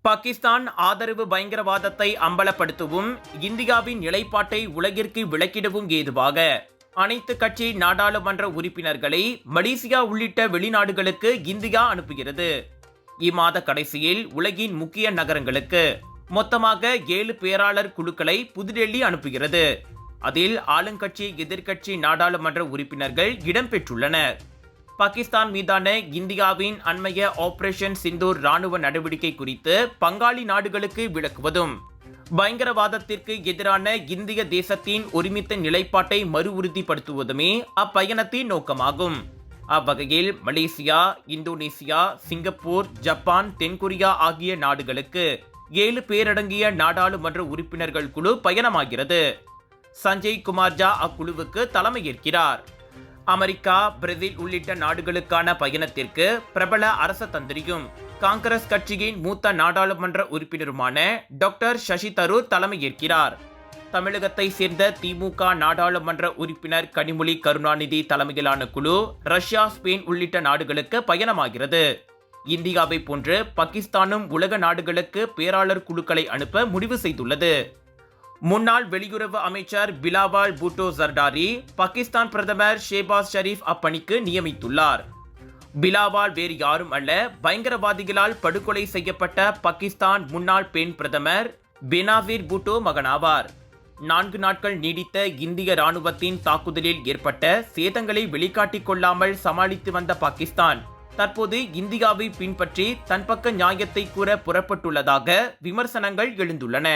பாகிஸ்தான் ஆதரவு பயங்கரவாதத்தை அம்பலப்படுத்தவும் இந்தியாவின் நிலைப்பாட்டை உலகிற்கு விளக்கிடவும் ஏதுவாக அனைத்து கட்சி நாடாளுமன்ற உறுப்பினர்களை மலேசியா உள்ளிட்ட வெளிநாடுகளுக்கு இந்தியா அனுப்புகிறது. இம்மாத கடைசியில் உலகின் முக்கிய நகரங்களுக்கு மொத்தமாக 7 பேராளர் குழுக்களை புதுடெல்லி அனுப்புகிறது. அதில் ஆளுங்கட்சி எதிர்க்கட்சி நாடாளுமன்ற உறுப்பினர்கள் இடம்பெற்றுள்ளனர். பாகிஸ்தான் மீதான இந்தியாவின் அண்மைய ஆபரேஷன் சிந்தூர் ராணுவ நடவடிக்கை குறித்து பங்காளி நாடுகளுக்கு விளக்குவதும் பயங்கரவாதத்திற்கு எதிரான இந்திய தேசத்தின் ஒருமித்த நிலைப்பாட்டை மறு உறுதிப்படுத்துவதுமே அப்பயணத்தின் நோக்கமாகும். அவ்வகையில் மலேசியா, இந்தோனேசியா, சிங்கப்பூர், ஜப்பான், தென்கொரியா ஆகிய நாடுகளுக்கு 7 பேரடங்கிய நாடாளுமன்ற உறுப்பினர்கள் குழு பயணமாகிறது. சஞ்சய் குமார் ஜா அக்குழுவுக்கு தலைமையேற்கிறார். அமெரிக்கா, பிரேசில் உள்ளிட்ட நாடுகளுக்கான பயணத்திற்கு பிரபல அரச தந்திரியும் காங்கிரஸ் கட்சியின் மூத்த நாடாளுமன்ற உறுப்பினருமான டாக்டர் சசி தரூர் தலைமையேற்கிறார். தமிழகத்தை சேர்ந்த திமுக நாடாளுமன்ற உறுப்பினர் கனிமொழி கருணாநிதி தலைமையிலான குழு ரஷ்யா, ஸ்பெயின் உள்ளிட்ட நாடுகளுக்கு பயணமாகிறது. இந்தியாவை போன்று பாகிஸ்தானும் உலக நாடுகளுக்கு பேராளர் குழுக்களை அனுப்ப முடிவு செய்துள்ளது. முன்னாள் வெளியுறவு அமைச்சர் பிலாவால் பூட்டோ ஜர்டாரி பாகிஸ்தான் பிரதமர் ஷேபாஸ் ஷெரீப் அப்பணிக்கு நியமித்துள்ளார். பிலாவால் வேறு யாரும் அல்ல, பயங்கரவாதிகளால் படுகொலை செய்யப்பட்ட பாகிஸ்தான் முன்னாள் பெண் பிரதமர் பெனாசீர் பூட்டோ மகனாவார். 4 நாட்கள் நீடித்த இந்திய ராணுவத்தின் தாக்குதலில் ஏற்பட்ட சேதங்களை வெளிக்காட்டிக் கொள்ளாமல் சமாளித்து வந்த பாகிஸ்தான் தற்போது இந்தியாவை பின்பற்றி தன் பக்க நியாயத்தை கூற புறப்பட்டுள்ளதாக விமர்சனங்கள் எழுந்துள்ளன.